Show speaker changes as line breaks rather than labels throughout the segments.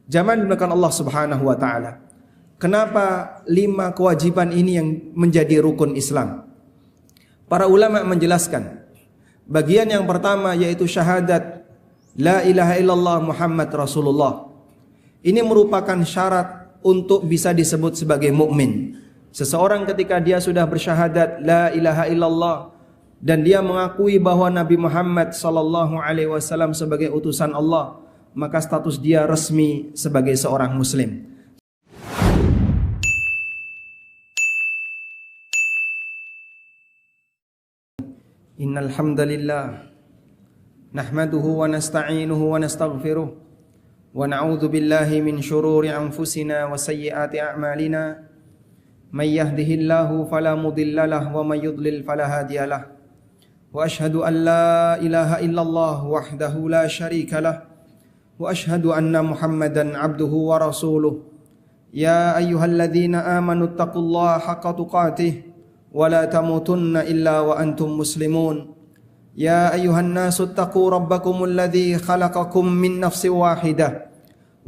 Jamaah dimuliakan Allah Subhanahu wa taala. Kenapa 5 kewajiban ini yang menjadi rukun Islam? Para ulama menjelaskan, bagian yang pertama yaitu syahadat la ilaha illallah Muhammad Rasulullah. Ini merupakan syarat untuk bisa disebut sebagai mukmin. Seseorang ketika dia sudah bersyahadat la ilaha illallah dan dia mengakui bahwa Nabi Muhammad sallallahu alaihi wasallam sebagai utusan Allah, maka status dia resmi sebagai seorang muslim. Innal hamdalillah nahmaduhu wa nasta'inuhu wa nastaghfiruh wa na'udzu billahi min shururi anfusina wa sayyiati a'malina may yahdihillahu fala mudilla lahu wa may yudlil fala hadiyalah wa ashhadu an la ilaha illallah wahdahu la syarika lah wa ashhadu anna Muhammadan abduhu wa rasuluh. Ya ayyuhalladzina amanu taqullaha haqqa tuqatih wa la tamutunna illa wa antum muslimun. Ya ayyuhan nasu taqu rabbakumul ladzi khalaqakum min nafsin wahidah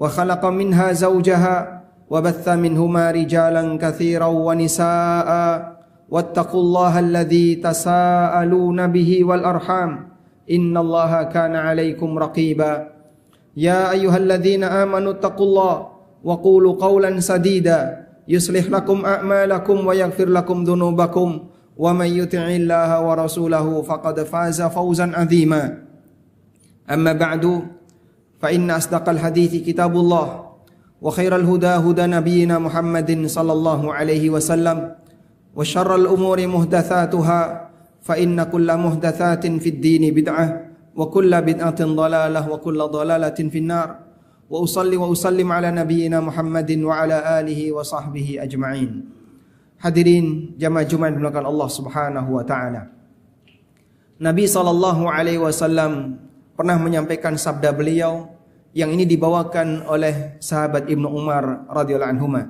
wa khalaqa minha zawjaha wa batha minhuma rijalan katsiran wa nisaa'a wattaqullaha alladzi tasaaluna bihi wal arham innallaha kana 'alaikum raqiba. Ya ayyuhalladzina amanu taqullaha wa qulu qawlan sadida yuslih lakum a'malakum wa yaghfir lakum dhunubakum wa may yuti'illaha wa rasulahu faqad faza fawzan 'azima. Amma ba'du, fa inna asdaqal hadithi kitabullah wa khairal huda huda nabiyyina Muhammadin sallallahu alaihi wasallam wa syarral umuri muhdatsatuha fa inna kulla muhdatsatin fid dini bid'ah wa kulla bid'atin dhalalah wa kulla dhalalatin finnar. Wa usalli wa usallim ala nabiyyina Muhammadin wa ala alihi wa sahbihi ajma'in. Hadirin jamaah Jumat dimuliakan Allah Subhanahu wa taala. Nabi sallallahu alaihi wasallam pernah menyampaikan sabda beliau yang ini dibawakan oleh sahabat Ibnu Umar radhiyallahu anhuma.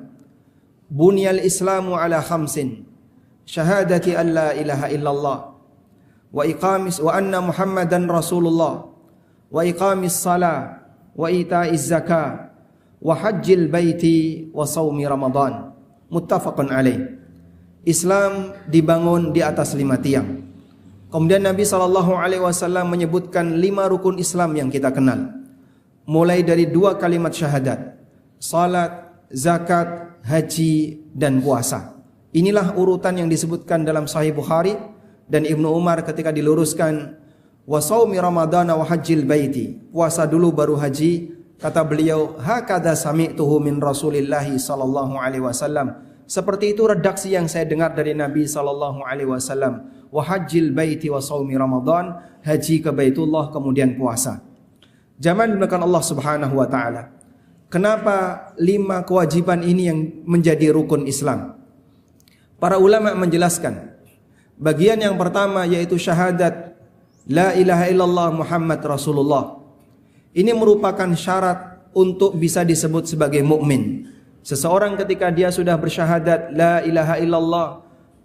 Bunyal Islamu ala khamsin, syahadati an la ilaha illallah wa iqamis wa anna Muhammadan Rasulullah wa iqamis salah wa ita'iz zakah wa hajjil baiti wa shaumi Ramadan. Muttafaqun alaih. Islam dibangun di atas 5 tiang. Kemudian Nabi sallallahu alaihi wasallam menyebutkan 5 rukun Islam yang kita kenal. Mulai dari 2 kalimat syahadat, salat, zakat, haji dan puasa. Inilah urutan yang disebutkan dalam Sahih Bukhari dan Ibnu Umar ketika diluruskan wa shaumi Ramadana wa hajjil baiti. Puasa dulu baru haji. Kata beliau, hakadha sami'tuhu min Rasulillahi sallallahu alaihi wasallam. Seperti itu redaksi yang saya dengar dari Nabi sallallahu alaihi wasallam. Wa hajjil baiti wa shaumi Ramadan, haji ke Baitullah kemudian puasa. Jamaah dimuliakan Allah Subhanahu wa taala. Kenapa 5 kewajiban ini yang menjadi rukun Islam? Para ulama menjelaskan, bagian yang pertama yaitu syahadat la ilaha illallah Muhammad Rasulullah. Ini merupakan syarat untuk bisa disebut sebagai mukmin. Seseorang ketika dia sudah bersyahadat la ilaha illallah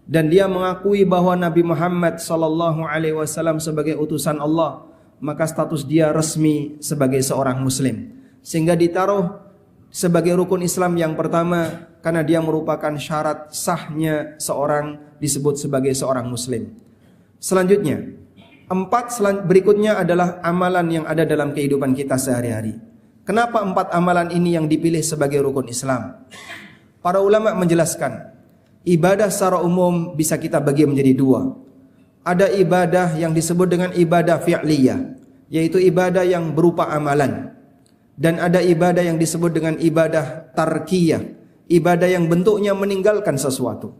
dan dia mengakui bahwa Nabi Muhammad sallallahu alaihi wasallam sebagai utusan Allah, maka status dia resmi sebagai seorang muslim. Sehingga ditaruh sebagai rukun Islam yang pertama karena dia merupakan syarat sahnya seorang disebut sebagai seorang muslim. Selanjutnya, 4 berikutnya adalah amalan yang ada dalam kehidupan kita sehari-hari. Kenapa 4 amalan ini yang dipilih sebagai rukun Islam? Para ulama menjelaskan, ibadah secara umum bisa kita bagi menjadi 2. Ada ibadah yang disebut dengan ibadah fi'liyah, yaitu ibadah yang berupa amalan. Dan ada ibadah yang disebut dengan ibadah tarkiyah, ibadah yang bentuknya meninggalkan sesuatu.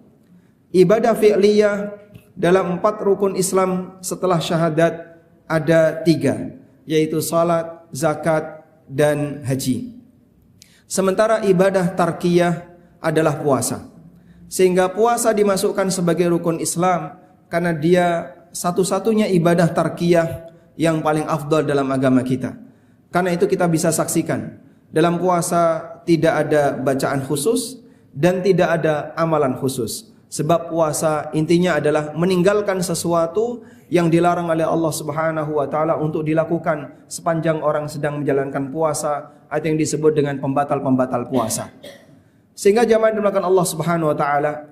Ibadah fi'liyah dalam 4 rukun Islam setelah syahadat ada 3, yaitu salat, zakat, dan haji. Sementara ibadah tarkiyah adalah puasa. Sehingga puasa dimasukkan sebagai rukun Islam karena dia satu-satunya ibadah tarkiyah yang paling afdal dalam agama kita. Karena itu kita bisa saksikan, dalam puasa tidak ada bacaan khusus dan tidak ada amalan khusus. Sebab puasa intinya adalah meninggalkan sesuatu yang dilarang oleh Allah Subhanahu wa taala untuk dilakukan sepanjang orang sedang menjalankan puasa, atau yang disebut dengan pembatal-pembatal puasa. Sehingga jamaah dimulakan Allah Subhanahu wa taala,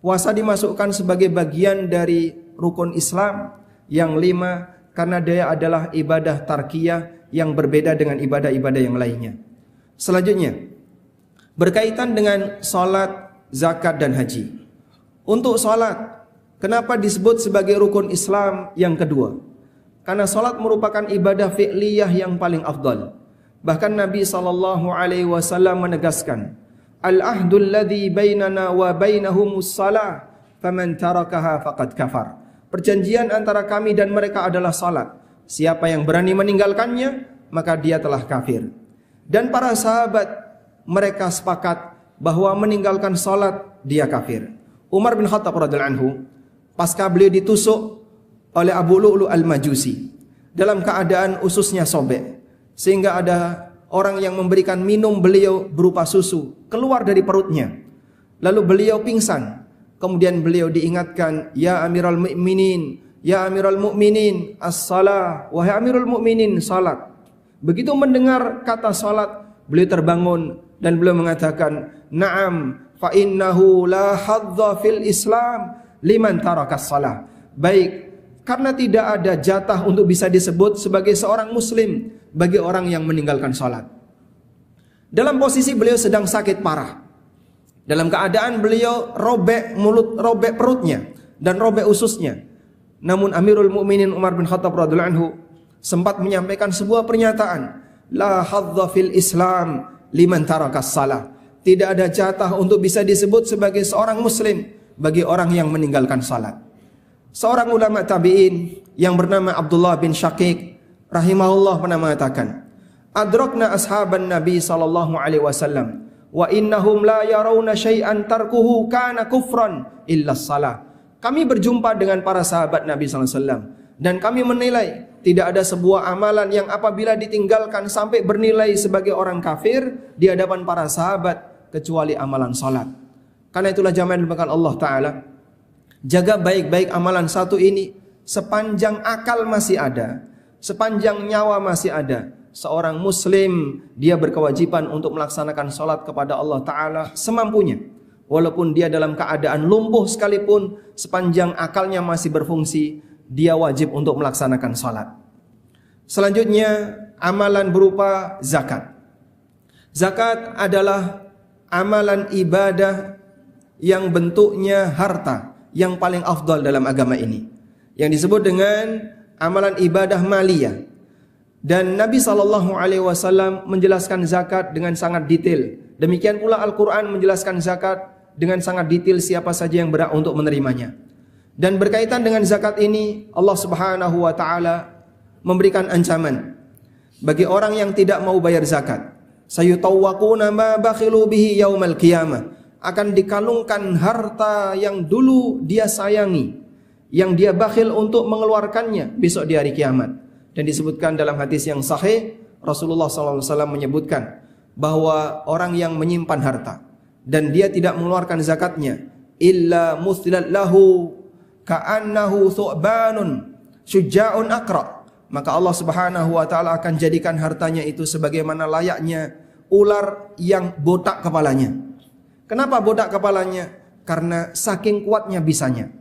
puasa dimasukkan sebagai bagian dari rukun Islam yang 5 karena dia adalah ibadah tarkiyah yang berbeda dengan ibadah-ibadah yang lainnya. Selanjutnya, berkaitan dengan salat, zakat dan haji. Untuk salat, kenapa disebut sebagai rukun Islam yang kedua? Karena salat merupakan ibadah fi'liyah yang paling afdal. Bahkan Nabi SAW menegaskan, Al-ahdul ladzi bainana wa bainahumus salah, faman tarakaha faqad kafar. Perjanjian antara kami dan mereka adalah salat. Siapa yang berani meninggalkannya, maka dia telah kafir. Dan para sahabat, mereka sepakat bahwa meninggalkan salat, dia kafir. Umar bin Khattab radhiyallahu anhu, pasca beliau ditusuk oleh Abu Lu'lu' al-Majusi dalam keadaan ususnya sobek, sehingga ada orang yang memberikan minum beliau berupa susu keluar dari perutnya. Lalu beliau pingsan. Kemudian beliau diingatkan, ya Amirul Mukminin, ya Amirul Mukminin, as-salah, wahai Amirul Mukminin, salat. Begitu mendengar kata salat, beliau terbangun dan beliau mengatakan, na'am, fa innahu la hadza fil Islam liman tarakas salah. Baik, karena tidak ada jatah untuk bisa disebut sebagai seorang muslim bagi orang yang meninggalkan salat. Dalam posisi beliau sedang sakit parah. Dalam keadaan beliau robek mulut, robek perutnya dan robek ususnya. Namun Amirul Mukminin Umar bin Khattab radhiyallahu anhu sempat menyampaikan sebuah pernyataan, la hadza fil Islam liman tarakas salah. Tidak ada jatah untuk bisa disebut sebagai seorang muslim bagi orang yang meninggalkan salat. Seorang ulama tabi'in yang bernama Abdullah bin Syaqiq rahimahullah pernah mengatakan, adrakna ashaban Nabi sallallahu alaihi wasallam wa innahum la yarawna syai'an tarkuhu kana kufran illa salah. Kami berjumpa dengan para sahabat Nabi sallallahu alaihi wasallam dan kami menilai tidak ada sebuah amalan yang apabila ditinggalkan sampai bernilai sebagai orang kafir di hadapan para sahabat kecuali amalan salat. Karena itulah jamaah dimuliakan Allah Ta'ala, jaga baik-baik amalan satu ini. Sepanjang akal masih ada, sepanjang nyawa masih ada, seorang muslim dia berkewajiban untuk melaksanakan salat kepada Allah Ta'ala semampunya. Walaupun dia dalam keadaan lumpuh sekalipun, sepanjang akalnya masih berfungsi, dia wajib untuk melaksanakan salat. Selanjutnya, amalan berupa zakat. Zakat adalah amalan ibadah yang bentuknya harta yang paling afdal dalam agama ini, yang disebut dengan amalan ibadah maliyah. Dan Nabi SAW menjelaskan zakat dengan sangat detail. Demikian pula Al-Quran menjelaskan zakat dengan sangat detail siapa saja yang berhak untuk menerimanya. Dan berkaitan dengan zakat ini, Allah Subhanahu wa Ta'ala memberikan ancaman bagi orang yang tidak mau bayar zakat. Sayutawwaquna ma bakhilu bihi yaumal qiyamah. Akan dikalungkan harta yang dulu dia sayangi, yang dia bakhil untuk mengeluarkannya besok di hari kiamat. Dan disebutkan dalam hadis yang sahih, Rasulullah SAW menyebutkan bahwa orang yang menyimpan harta dan dia tidak mengeluarkan zakatnya, illa muslilat lahu ka'annahu thu'banun syuja'un aqra, maka Allah Subhanahu wa Ta'ala akan jadikan hartanya itu sebagaimana layaknya ular yang botak kepalanya. Kenapa botak kepalanya? Karena saking kuatnya bisanya.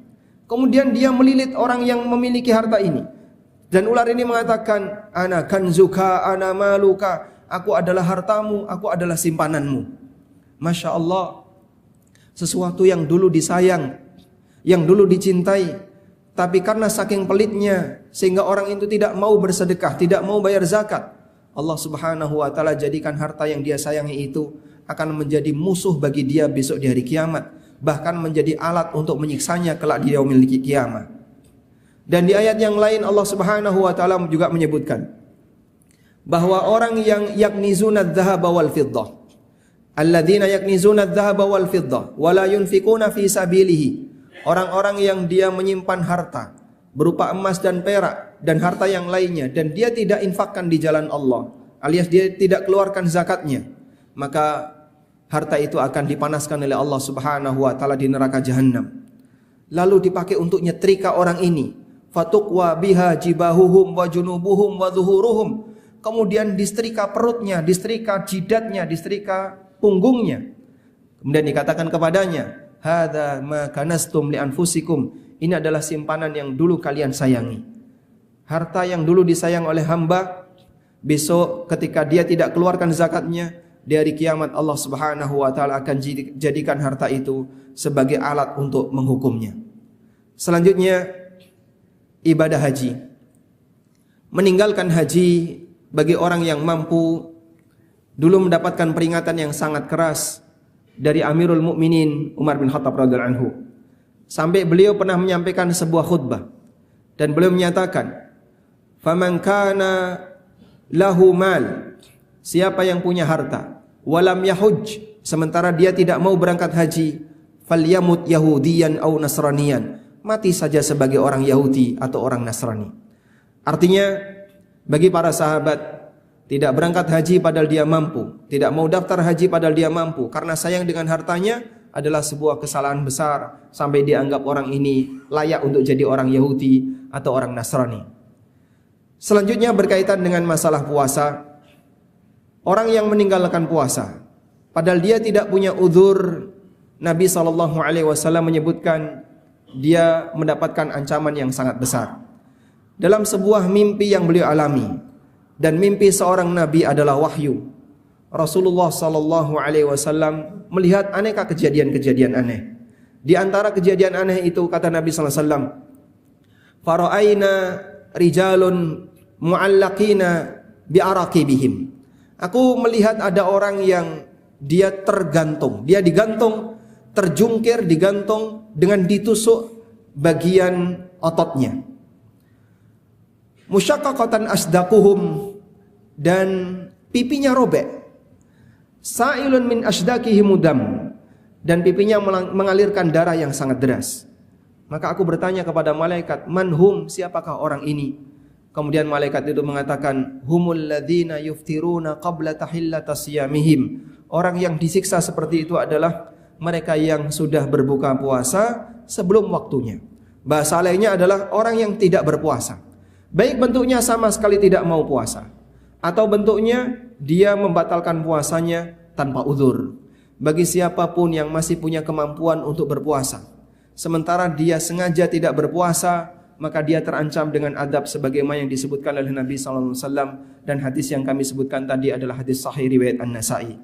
Kemudian dia melilit orang yang memiliki harta ini, dan ular ini mengatakan, ana kanzuka, ana maluka, aku adalah hartamu, aku adalah simpananmu. Masya Allah, sesuatu yang dulu disayang, yang dulu dicintai, tapi karena saking pelitnya sehingga orang itu tidak mau bersedekah, tidak mau bayar zakat, Allah Subhanahu wa Ta'ala jadikan harta yang dia sayangi itu akan menjadi musuh bagi dia besok di hari kiamat, bahkan menjadi alat untuk menyiksanya kelak di yaumil kiamat. Dan di ayat yang lain Allah Subhanahu wa Ta'ala juga menyebutkan bahwa orang yang yaknizuna adh-dhahaba wal fiddah, alladzina yaknizuna adh-dhahaba wal fiddah wa la yunfikuna fi sabilihi, orang-orang yang dia menyimpan harta berupa emas dan perak dan harta yang lainnya, dan dia tidak infakkan di jalan Allah, alias dia tidak keluarkan zakatnya, maka harta itu akan dipanaskan oleh Allah Subhanahu wa taala di neraka jahanam. Lalu dipakai untuk nyetrika orang ini. Fatuqwa biha jibahuhum wa junubuhum wa zuhuruhum. Kemudian disetrika perutnya, disetrika jidatnya, disetrika punggungnya. Kemudian dikatakan kepadanya, hadza ma kanastum li anfusikum. Ini adalah simpanan yang dulu kalian sayangi. Harta yang dulu disayang oleh hamba, besok ketika dia tidak keluarkan zakatnya, di hari kiamat Allah Subhanahu wa taala akan jadikan harta itu sebagai alat untuk menghukumnya. Selanjutnya, ibadah haji. Meninggalkan haji bagi orang yang mampu dulu mendapatkan peringatan yang sangat keras dari Amirul Mukminin Umar bin Khattab radhiyallahu anhu. Sampai beliau pernah menyampaikan sebuah khutbah dan beliau menyatakan, "Faman kana lahu mal," siapa yang punya harta, walam yahuj, sementara dia tidak mau berangkat haji, falyamut yahudiyan au nasraniyan, mati saja sebagai orang Yahudi atau orang Nasrani. Artinya bagi para sahabat, tidak berangkat haji padahal dia mampu, tidak mau daftar haji padahal dia mampu, karena sayang dengan hartanya adalah sebuah kesalahan besar sampai dianggap orang ini layak untuk jadi orang Yahudi atau orang Nasrani. Selanjutnya berkaitan dengan masalah puasa. Orang yang meninggalkan puasa padahal dia tidak punya uzur, Nabi SAW menyebutkan dia mendapatkan ancaman yang sangat besar. Dalam sebuah mimpi yang beliau alami, dan mimpi seorang nabi adalah wahyu, Rasulullah SAW melihat aneka kejadian-kejadian aneh. Di antara kejadian aneh itu kata Nabi SAW, "Fara'aina rijalun mu'allaqina bi'araqibihim." Aku melihat ada orang yang dia tergantung, dia digantung, terjungkir, digantung dengan ditusuk bagian ototnya. Musyaqqaqatan asdaquhum, dan pipinya robek. Sa'ilun min asdaqihi mudam, dan pipinya mengalirkan darah yang sangat deras. Maka aku bertanya kepada malaikat, manhum, siapakah orang ini? Kemudian malaikat itu mengatakan, humul ladzina yuftiruna qabla tahillata siyamihim. Orang yang disiksa seperti itu adalah mereka yang sudah berbuka puasa sebelum waktunya. Bahasa lainnya adalah orang yang tidak berpuasa. Baik bentuknya sama sekali tidak mau puasa, atau bentuknya dia membatalkan puasanya tanpa uzur. Bagi siapapun yang masih punya kemampuan untuk berpuasa, sementara dia sengaja tidak berpuasa, maka dia terancam dengan adab sebagaimana yang disebutkan oleh Nabi SAW, dan hadis yang kami sebutkan tadi adalah hadis sahih riwayat An-Nasa'i.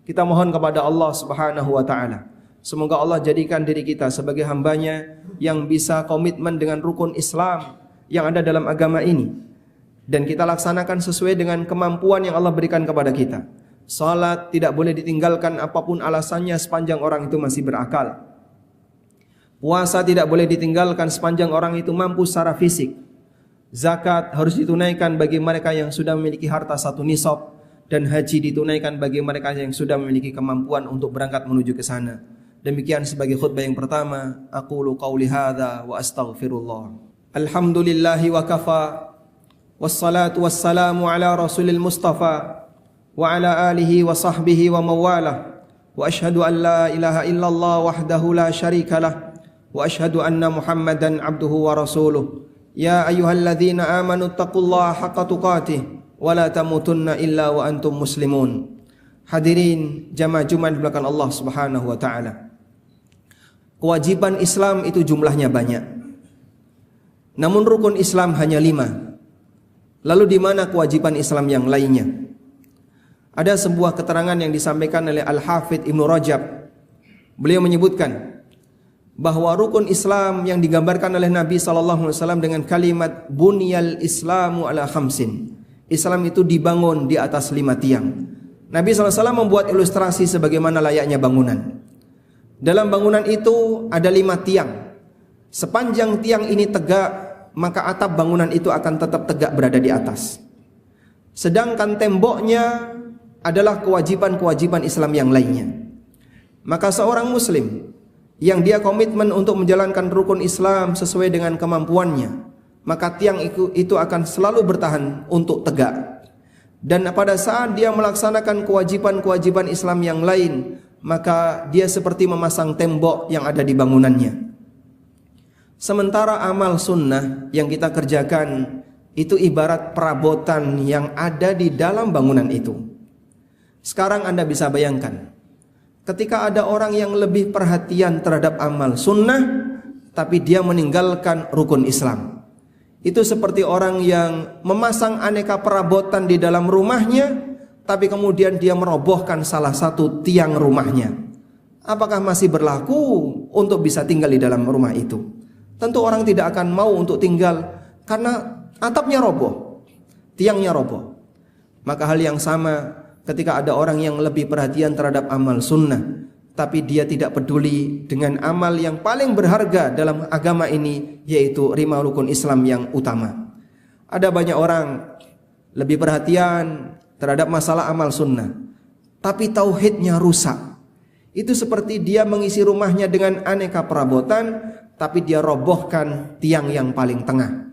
Kita mohon kepada Allah Subhanahu wa taala, semoga Allah jadikan diri kita sebagai hambanya yang bisa komitmen dengan rukun Islam yang ada dalam agama ini, dan kita laksanakan sesuai dengan kemampuan yang Allah berikan kepada kita. Salat tidak boleh ditinggalkan apapun alasannya sepanjang orang itu masih berakal. Puasa tidak boleh ditinggalkan sepanjang orang itu mampu secara fisik. Zakat harus ditunaikan bagi mereka yang sudah memiliki harta 1 nisab, dan haji ditunaikan bagi mereka yang sudah memiliki kemampuan untuk berangkat menuju ke sana. Demikian sebagai khutbah yang pertama. Aqulu qauli hadza wa astaghfirullah. Alhamdulillahi wa kafa, wassalatu wassalamu ala rasulil mustafa wa ala alihi wa sahbihi wa mawalah, wa ashhadu an la ilaha illallah wahdahu la syarika lah, wa ashhadu anna muhammadan abduhu wa rasuluh. Ya ayyuhalladzina amanu taqullaha haqqa tuqatih wa la tamutunna illa wa antum muslimun. Hadirin jamaah Jumat di belakang Allah Subhanahu wa taala. Kewajiban Islam itu jumlahnya banyak, namun rukun Islam hanya 5. Lalu di mana kewajiban Islam yang lainnya? Ada sebuah keterangan yang disampaikan oleh Al-Hafidh Ibnu Rajab. Beliau menyebutkan bahwa rukun Islam yang digambarkan oleh Nabi SAW dengan kalimat bunyal Islamu ala khamsin. Islam itu dibangun di atas 5 tiang. Nabi SAW membuat ilustrasi sebagaimana layaknya bangunan. Dalam bangunan itu ada 5 tiang. Sepanjang tiang ini tegak, maka atap bangunan itu akan tetap tegak berada di atas. Sedangkan temboknya adalah kewajiban-kewajiban Islam yang lainnya. Maka seorang muslim yang dia komitmen untuk menjalankan rukun Islam sesuai dengan kemampuannya, maka tiang itu akan selalu bertahan untuk tegak. Dan pada saat dia melaksanakan kewajiban-kewajiban Islam yang lain, maka dia seperti memasang tembok yang ada di bangunannya. Sementara amal sunnah yang kita kerjakan itu ibarat perabotan yang ada di dalam bangunan itu. Sekarang Anda bisa bayangkan, ketika ada orang yang lebih perhatian terhadap amal sunnah, tapi dia meninggalkan rukun Islam. Itu seperti orang yang memasang aneka perabotan di dalam rumahnya, tapi kemudian dia merobohkan salah satu tiang rumahnya. Apakah masih berlaku untuk bisa tinggal di dalam rumah itu? Tentu orang tidak akan mau untuk tinggal karena atapnya roboh, tiangnya roboh. Maka hal yang sama ketika ada orang yang lebih perhatian terhadap amal sunnah, tapi dia tidak peduli dengan amal yang paling berharga dalam agama ini, yaitu 5 rukun Islam yang utama. Ada banyak orang lebih perhatian terhadap masalah amal sunnah, tapi tauhidnya rusak. Itu seperti dia mengisi rumahnya dengan aneka perabotan, tapi dia robohkan tiang yang paling tengah.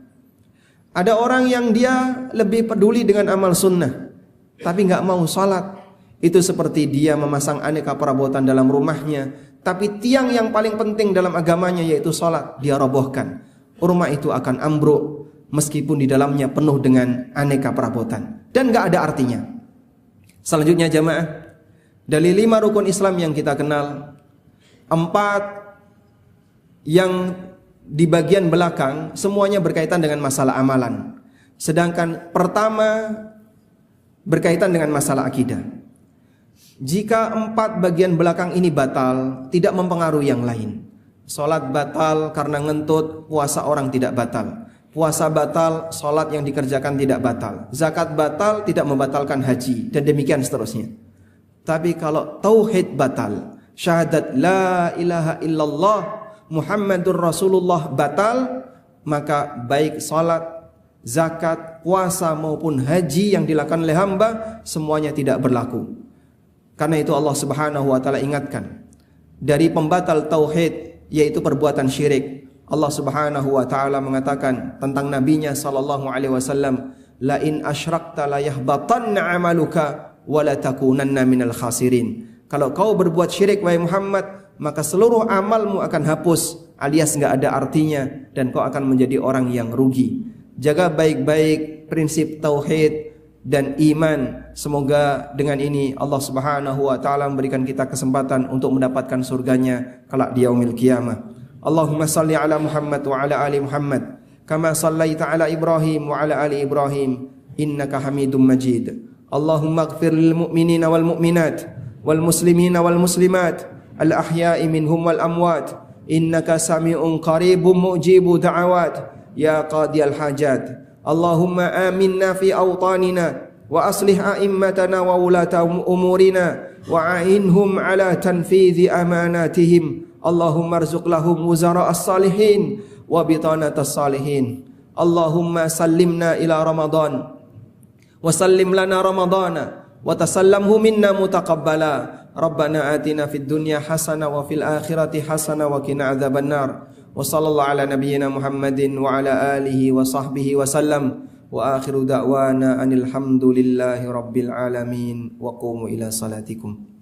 Ada orang yang dia lebih peduli dengan amal sunnah, tapi nggak mau salat. Itu seperti dia memasang aneka perabotan dalam rumahnya, tapi tiang yang paling penting dalam agamanya yaitu salat, dia robohkan. Rumah itu akan ambruk meskipun di dalamnya penuh dengan aneka perabotan dan nggak ada artinya. Selanjutnya jamaah, dari 5 rukun Islam yang kita kenal, 4 yang di bagian belakang semuanya berkaitan dengan masalah amalan. Sedangkan pertama berkaitan dengan masalah akidah. Jika 4 bagian belakang ini batal, tidak mempengaruhi yang lain. Salat batal karena ngentut, puasa orang tidak batal. Puasa batal, salat yang dikerjakan tidak batal. Zakat batal, tidak membatalkan haji, dan demikian seterusnya. Tapi kalau tauhid batal, syahadat la ilaha illallah Muhammadur Rasulullah batal, maka baik salat, zakat, puasa maupun haji yang dilakukan oleh hamba semuanya tidak berlaku. Karena itu Allah Subhanahu wa taala ingatkan dari pembatal tauhid, yaitu perbuatan syirik. Allah Subhanahu wa taala mengatakan tentang nabinya sallallahu alaihi wasallam, la in asyrakta la yahbatanna 'amaluka wa la takunanna minal khasirin. Kalau kau berbuat syirik wahai Muhammad, maka seluruh amalmu akan hapus alias enggak ada artinya dan kau akan menjadi orang yang rugi. Jaga baik-baik prinsip tauhid dan iman. Semoga dengan ini Allah Subhanahu wa taala memberikan kita kesempatan untuk mendapatkan surganya kelak di yaumil qiyamah. Allahumma salli ala Muhammad wa ala ali Muhammad kama sallaita ala Ibrahim wa ala ali Ibrahim innaka Hamidum Majid. Allahumma ighfir lil mu'minina wal mu'minat wal muslimina wal muslimat al ahya'i minhum wal amwat innaka sami'un qaribun mujibu da'awat ya qadiyal hajat. Allahumma aminna fi awtanina wa aslih a'immatana wa ulata umurina wa a'inhum ala tanfidhi amanatihim. Allahumma arzuq lahum wuzara'as salihin wa bitanatas salihin. Allahumma sallimna ila Ramadan wa sallim lana Ramadana wa tasallamhu minna mutaqabbala. Rabbana atina fid dunya hasanah wa fil akhirati hasanah wa qina adzabannar. Wa sallallahu ala nabiyyina Muhammadin wa ala alihi wa sahbihi wa sallam. Wa akhiru da'wana anil hamdulillahi rabbil alamin. Wa qumu ila salatikum.